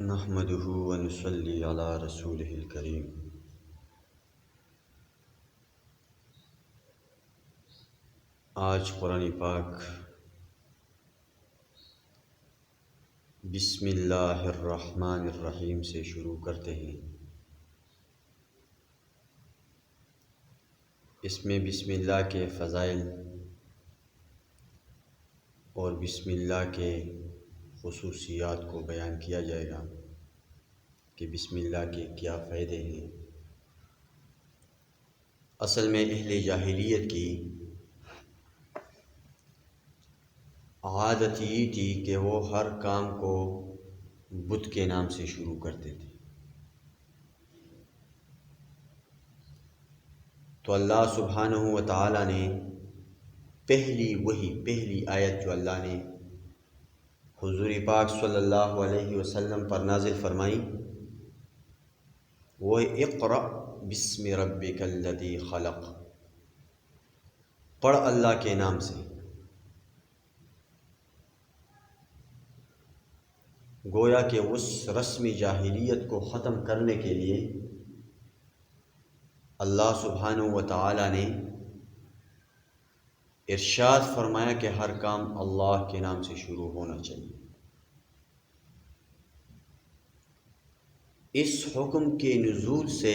نحمده ونصلي على رسوله الكريم. آج قرآن پاک بسم اللہ الرحمن الرحیم سے شروع کرتے ہیں. اس میں بسم اللہ کے فضائل اور بسم اللہ کے خصوصیات کو بیان کیا جائے گا کہ بسم اللہ کے کیا فائدے ہیں. اصل میں اہل جاہلیت کی عادت یہ تھی کہ وہ ہر کام کو بت کے نام سے شروع کرتے تھے. تو اللہ سبحانہ و تعالی نے پہلی آیت جو اللہ نے حضور پاک صلی اللہ علیہ وسلم پر نازل فرمائی وہ اقرأ بسم ربک الذی خلق، پڑھ اللہ کے نام سے. گویا کہ اس رسم جاہلیت کو ختم کرنے کے لیے اللہ سبحانہ و تعالی نے ارشاد فرمایا کہ ہر کام اللہ کے نام سے شروع ہونا چاہیے. اس حکم کے نزول سے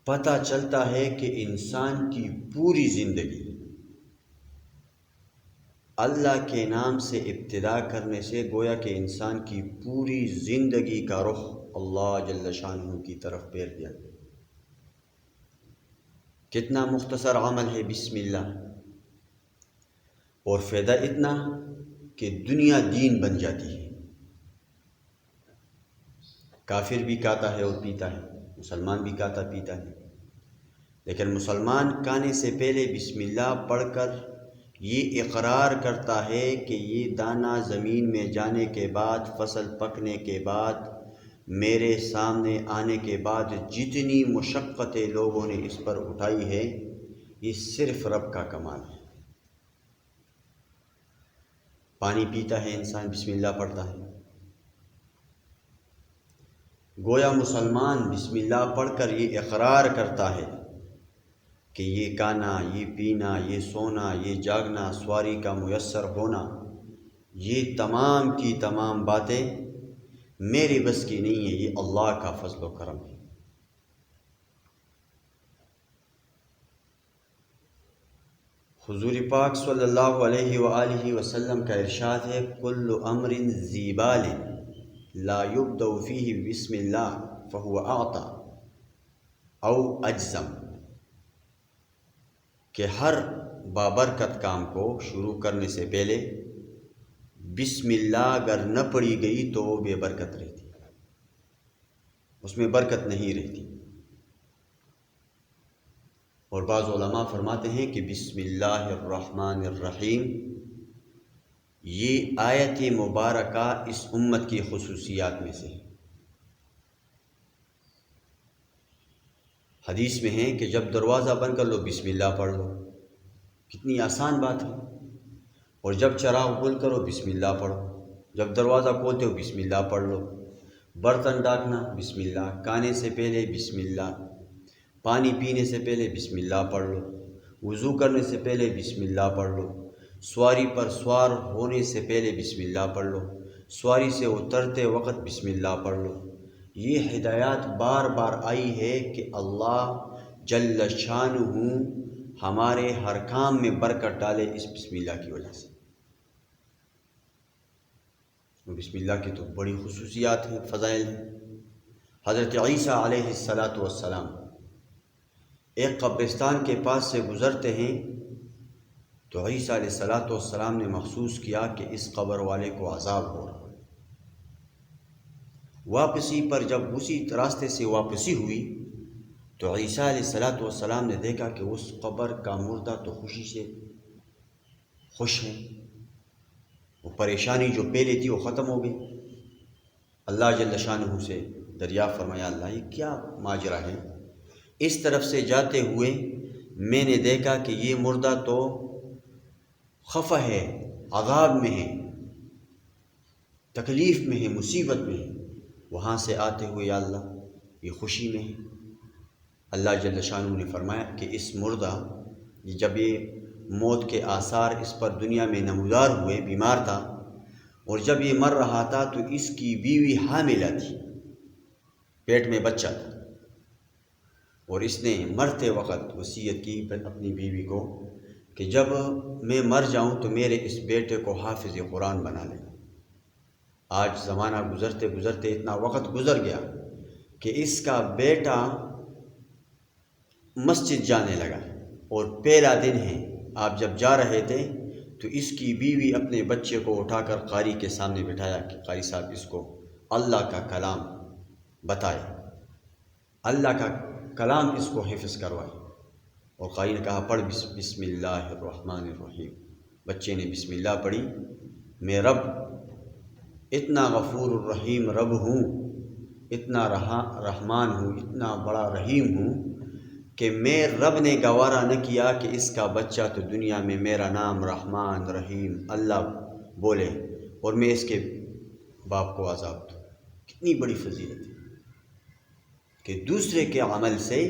پتہ چلتا ہے کہ انسان کی پوری زندگی اللہ کے نام سے ابتدا کرنے سے گویا کہ انسان کی پوری زندگی کا رخ اللہ جل شانہ کی طرف پھیر دیا. کتنا مختصر عمل ہے بسم اللہ، اور فائدہ اتنا کہ دنیا دین بن جاتی ہے. کافر بھی کھاتا ہے اور پیتا ہے، مسلمان بھی کھاتا پیتا ہے، لیکن مسلمان کھانے سے پہلے بسم اللہ پڑھ کر یہ اقرار کرتا ہے کہ یہ دانہ زمین میں جانے کے بعد، فصل پکنے کے بعد، میرے سامنے آنے کے بعد جتنی مشقتیں لوگوں نے اس پر اٹھائی ہے، یہ صرف رب کا کمال ہے. پانی پیتا ہے انسان، بسم اللہ پڑھتا ہے. گویا مسلمان بسم اللہ پڑھ کر یہ اقرار کرتا ہے کہ یہ کھانا، یہ پینا، یہ سونا، یہ جاگنا، سواری کا میسر ہونا، یہ تمام کی تمام باتیں میرے بس کی نہیں ہے، یہ اللہ کا فضل و کرم ہے. حضور پاک صلی اللہ علیہ وآلہ وسلم کا ارشاد ہے کل امر ذی بال لا یبدأ فیہ بسم اللہ فہو اعطی او اجزم، کہ ہر بابرکت کام کو شروع کرنے سے پہلے بسم اللہ اگر نہ پڑھی گئی تو وہ بے برکت رہتی، اس میں برکت نہیں رہتی. اور بعض علماء فرماتے ہیں کہ بسم اللہ الرحمن الرحیم یہ آیت مبارکہ اس امت کی خصوصیات میں سے ہے. حدیث میں ہے کہ جب دروازہ بند کر لو بسم اللہ پڑھ لو، کتنی آسان بات ہے. اور جب چراغ گل کرو بسم اللہ پڑھو، جب دروازہ کھولتے ہو بسم اللہ پڑھ لو، برتن ڈاکنا بسم اللہ، کھانے سے پہلے بسم اللہ، پانی پینے سے پہلے بسم اللہ پڑھ لو، وضو کرنے سے پہلے بسم اللہ پڑھ لو، سواری پر سوار ہونے سے پہلے بسم اللہ پڑھ لو، سواری سے اترتے وقت بسم اللہ پڑھ لو. یہ ہدایات بار بار آئی ہے کہ اللہ جل شانہ ہمارے ہر کام میں برکت ڈالے اس بسم اللہ کی وجہ سے. بسم اللہ کی تو بڑی خصوصیات ہیں، فضائل ہیں. حضرت عیسیٰ علیہ السلام ایک قبرستان کے پاس سے گزرتے ہیں تو عیسیٰ علیہ السلام نے محسوس کیا کہ اس قبر والے کو عذاب ہو رہا ہے. واپسی پر جب اسی راستے سے واپسی ہوئی تو عیسیٰ علیہ السلام نے دیکھا کہ اس قبر کا مردہ تو خوشی سے خوش ہے، وہ پریشانی جو پہلے تھی وہ ختم ہو گئی. اللہ جل شانہ سے دریافت فرمایا اللہ یہ کیا ماجرا ہے؟ اس طرف سے جاتے ہوئے میں نے دیکھا کہ یہ مردہ تو خفا ہے، عذاب میں ہے. تکلیف میں ہے، مصیبت میں ہے، وہاں سے آتے ہوئے یا اللہ یہ خوشی میں ہے۔ اللہ جل شانہ نے فرمایا کہ اس مردہ جب یہ موت کے آثار اس پر دنیا میں نمودار ہوئے، بیمار تھا، اور جب یہ مر رہا تھا تو اس کی بیوی حاملہ تھی، پیٹ میں بچہ تھا، اور اس نے مرتے وقت وصیت کی اپنی بیوی کو کہ جب میں مر جاؤں تو میرے اس بیٹے کو حافظ قرآن بنا لے۔ آج زمانہ گزرتے گزرتے اتنا وقت گزر گیا کہ اس کا بیٹا مسجد جانے لگا، اور پہلا دن ہے، آپ جب جا رہے تھے تو اس کی بیوی اپنے بچے کو اٹھا کر قاری کے سامنے بٹھایا کہ قاری صاحب اس کو اللہ کا کلام بتائے، اللہ کا کلام اس کو حفظ کروائے۔ اور قاری نے کہا پڑھ بسم اللہ الرحمن الرحیم۔ بچے نے بسم اللہ پڑھی۔ میں رب اتنا غفور الرحیم رب ہوں، اتنا رحمان ہوں، اتنا بڑا رحیم ہوں کہ میں رب نے گوارا نہ کیا کہ اس کا بچہ تو دنیا میں میرا نام رحمان رحیم اللہ بولے اور میں اس کے باپ کو عذاب دوں۔ کتنی بڑی فضیلت ہے کہ دوسرے کے عمل سے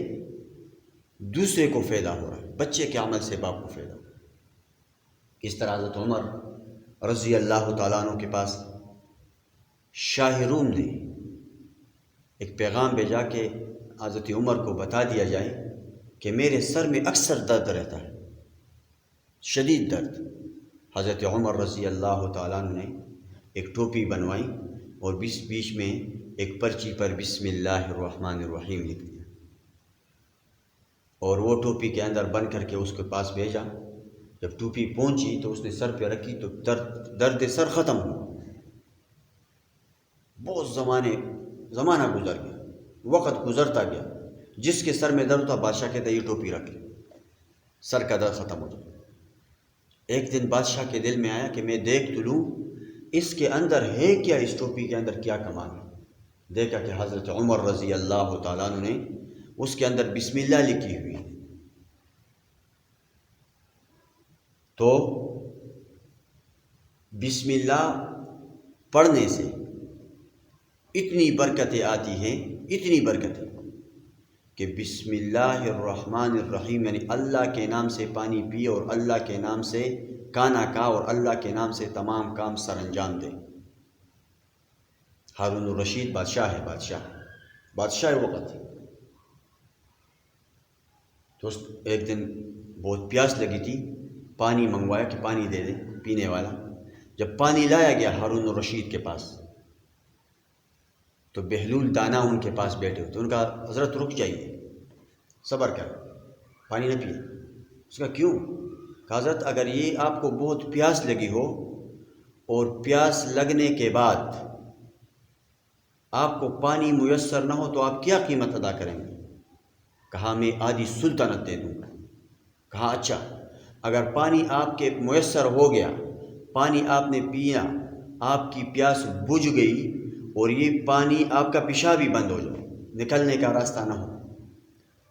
دوسرے کو فائدہ ہو رہا ہے، بچے کے عمل سے باپ کو فائدہ ہو رہا ہے۔ اس طرح حضرت عمر رضی اللہ تعالیٰ عنہ کے پاس شاہ روم نے ایک پیغام بھیجا کہ حضرت عمر کو بتا دیا جائے کہ میرے سر میں اکثر درد رہتا ہے، شدید درد۔ حضرت عمر رضی اللہ تعالیٰ عنہ نے ایک ٹوپی بنوائی اور بیچ میں ایک پرچی پر بسم اللہ الرحمن الرحیم لکھ دیا، اور وہ ٹوپی کے اندر بن کر کے اس کے پاس بھیجا۔ جب ٹوپی پہنچی تو اس نے سر پہ رکھی تو درد سر ختم ہوا۔ بہت زمانہ گزر گیا، وقت گزرتا گیا، جس کے سر میں درد تھا بادشاہ کہتا یہ ٹوپی رکھ لے، سر کا درد ختم ہو جائے۔ ایک دن بادشاہ کے دل میں آیا کہ میں دیکھ تو لوں اس کے اندر ہے کیا، اس ٹوپی کے اندر کیا کمال ہے۔ دیکھا کہ حضرت عمر رضی اللہ تعالیٰ عنہ نے اس کے اندر بسم اللہ لکھی ہوئی ہے۔ تو بسم اللہ پڑھنے سے اتنی برکتیں آتی ہیں، اتنی برکتیں کہ بسم اللہ الرحمن الرحیم یعنی اللہ کے نام سے پانی پی اور اللہ کے نام سے کھانا کھا اور اللہ کے نام سے تمام کام سر انجام دے۔ ہارون الرشید بادشاہ ہے، بادشاہ وقت ہے۔ تو ایک دن بہت پیاس لگی تھی، پانی منگوایا کہ پانی دے دے پینے والا۔ جب پانی لایا گیا ہارون الرشید کے پاس تو بہلول دانا ان کے پاس بیٹھے ہوتے، ان کا حضرت رک جائیے، صبر کر، پانی نہ پیے۔ اس کا کیوں؟ کہ حضرت اگر یہ آپ کو بہت پیاس لگی ہو اور پیاس لگنے کے بعد آپ کو پانی میسر نہ ہو تو آپ کیا قیمت ادا کریں گے؟ کہا میں آدھی سلطنت دے دوں گا۔ کہا اچھا، اگر پانی آپ کے میسر ہو گیا، پانی آپ نے پیا، آپ کی پیاس بجھ گئی اور یہ پانی آپ کا پیشاب بھی بند ہو جائے، نکلنے کا راستہ نہ ہو،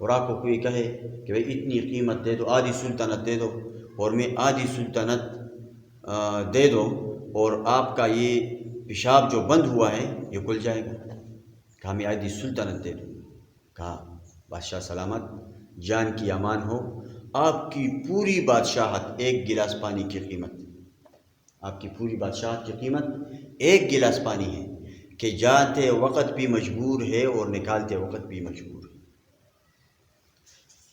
اور آپ کو کوئی کہے کہ بھئی اتنی قیمت دے دو، آدھی سلطنت دے دو، اور میں آدھی سلطنت دے دو اور آپ کا یہ پیشاب جو بند ہوا ہے یہ کھل جائے گا۔ کہا میں آدھی سلطنت دے دوں۔ کہا بادشاہ سلامت، جان کی امان ہو، آپ کی پوری بادشاہت ایک گلاس پانی کی قیمت، آپ کی پوری بادشاہت کی قیمت ایک گلاس پانی ہے کہ جاتے وقت بھی مجبور ہے اور نکالتے وقت بھی مجبور ہے۔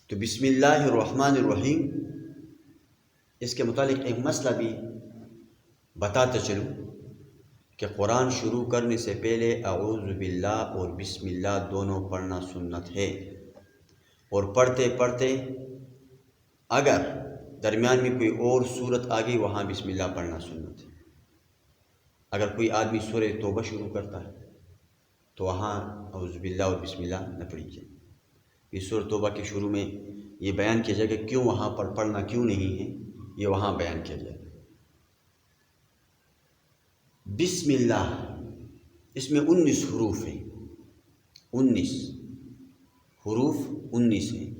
تو بسم اللہ الرحمن الرحیم، اس کے متعلق ایک مسئلہ بھی بتاتے چلوں کہ قرآن شروع کرنے سے پہلے اعوذ باللہ اور بسم اللہ دونوں پڑھنا سنت ہے، اور پڑھتے پڑھتے اگر درمیان میں کوئی اور صورت آ گئی وہاں بسم اللہ پڑھنا سنت ہے۔ اگر کوئی آدمی سورہ توبہ شروع کرتا ہے تو وہاں اعوذ باللہ اور بسم اللہ نہ پڑھی جائے۔ یہ سورہ توبہ کے شروع میں یہ بیان کیا جائے کہ کیوں وہاں پر پڑھنا کیوں نہیں ہے، یہ وہاں بیان کیا جائے۔ بسم اللہ اس میں 19 حروف ہیں، 19 حروف 19 ہیں،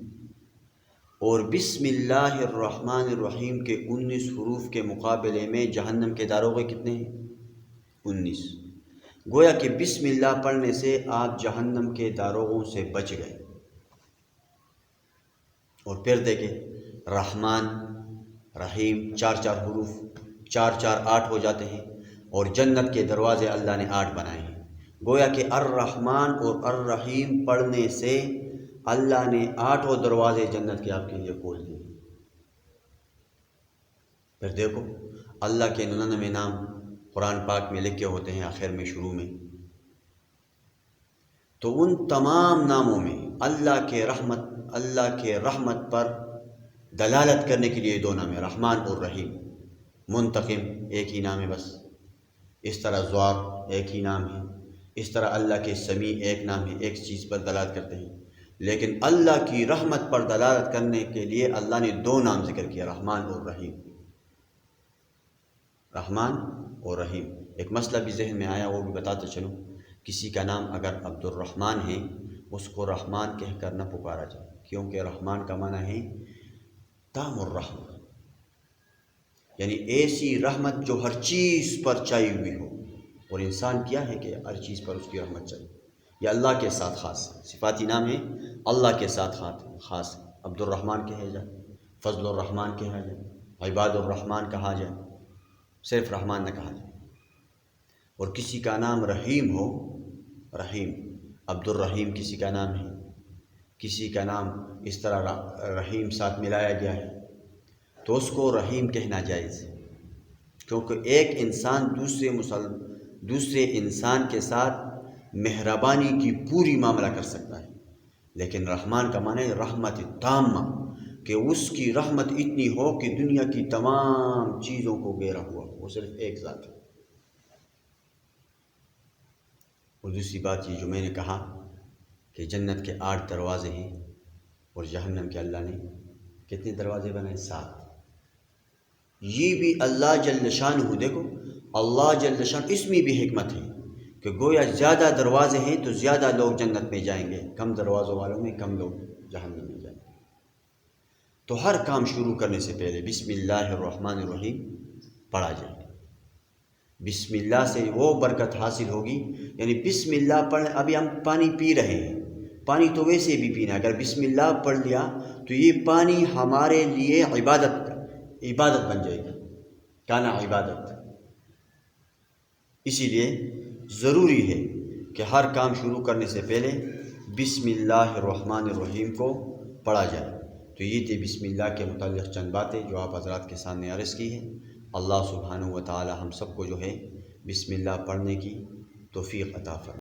اور بسم اللہ الرحمن الرحیم کے 19 حروف کے مقابلے میں جہنم کے داروغے کتنے ہیں؟ 19۔ گویا کہ بسم اللہ پڑھنے سے آپ جہنم کے داروغوں سے بچ گئے۔ اور پھر دیکھیں رحمان رحیم 4 حروف 4 8 ہو جاتے ہیں، اور جنت کے دروازے اللہ نے 8 بنائے ہیں۔ گویا کہ الرحمن اور الرحیم پڑھنے سے اللہ نے 8 دروازے جنت کے آپ کے لیے کھول دیے۔ پھر دیکھو اللہ کے 99 نام قرآن پاک میں لکھے ہوتے ہیں آخر میں شروع میں، تو ان تمام ناموں میں اللہ کے رحمت پر دلالت کرنے کے لیے 2 نام ہیں، رحمان اور رحیم۔ منتقم ایک ہی نام ہے بس، اس طرح زوار ایک ہی نام ہے، اس طرح اللہ کے سمیع ایک نام ہے، ایک چیز پر دلالت کرتے ہیں۔ لیکن اللہ کی رحمت پر دلالت کرنے کے لیے اللہ نے 2 نام ذکر کیا، رحمان اور رحیم۔ رحمان اور رحیم۔ ایک مسئلہ بھی ذہن میں آیا، وہ بھی بتاتے چلوں۔ کسی کا نام اگر عبد الرحمن ہے، اس کو رحمان کہہ کر نہ پکارا جائے، کیونکہ رحمان کا معنی ہے تام الرحمہ، یعنی ایسی رحمت جو ہر چیز پر چائی ہوئی ہو، اور انسان کیا ہے کہ ہر چیز پر اس کی رحمت چاہیے۔ یہ اللہ کے ساتھ خاص صفاتی نام ہے، اللہ کے ساتھ خاص۔ عبد الرحمن کہا جائے، فضل الرحمن کہا جائے، عباد الرحمن کہا جائے، صرف رحمان نہ کہا جائے۔ اور کسی کا نام رحیم ہو، رحیم عبد الرحیم کسی کا نام ہے، کسی کا نام اس طرح رحیم ساتھ ملایا گیا ہے، تو اس کو رحیم کہنا جائز ہے، کیونکہ ایک انسان دوسرے انسان کے ساتھ مہربانی کی پوری معاملہ کر سکتا ہے، لیکن رحمان کا معنی ہے رحمت تامہ، کہ اس کی رحمت اتنی ہو کہ دنیا کی تمام چیزوں کو گھیرا ہوا، وہ صرف ایک ذات ہے۔ اور دوسری بات یہ جو میں نے کہا کہ جنت کے 8 دروازے ہیں، اور جہنم کے اللہ نے کتنے دروازے بنائے؟ 7۔ یہ بھی اللہ جل شانہ، دیکھو اللہ جل شانہ، اس میں بھی حکمت ہے کہ گویا زیادہ دروازے ہیں تو زیادہ لوگ جنت میں جائیں گے، کم دروازوں والوں میں کم لوگ جہنم میں جائیں گے۔ تو ہر کام شروع کرنے سے پہلے بسم اللہ الرحمن الرحیم پڑھا جائے، بسم اللہ سے وہ برکت حاصل ہوگی۔ یعنی بسم اللہ پڑھ، ابھی ہم پانی پی رہے ہیں، پانی تو ویسے بھی پینا، اگر بسم اللہ پڑھ لیا تو یہ پانی ہمارے لیے عبادت بن جائے گا، کانا عبادت۔ اسی لیے ضروری ہے کہ ہر کام شروع کرنے سے پہلے بسم اللہ الرحمن الرحیم کو پڑھا جائے۔ تو یہ تھی بسم اللہ کے متعلق چند باتیں جو آپ حضرات کے سامنے عرض کی ہیں۔ اللہ سبحانہ و تعالی ہم سب کو جو ہے بسم اللہ پڑھنے کی توفیق عطا فرمائے۔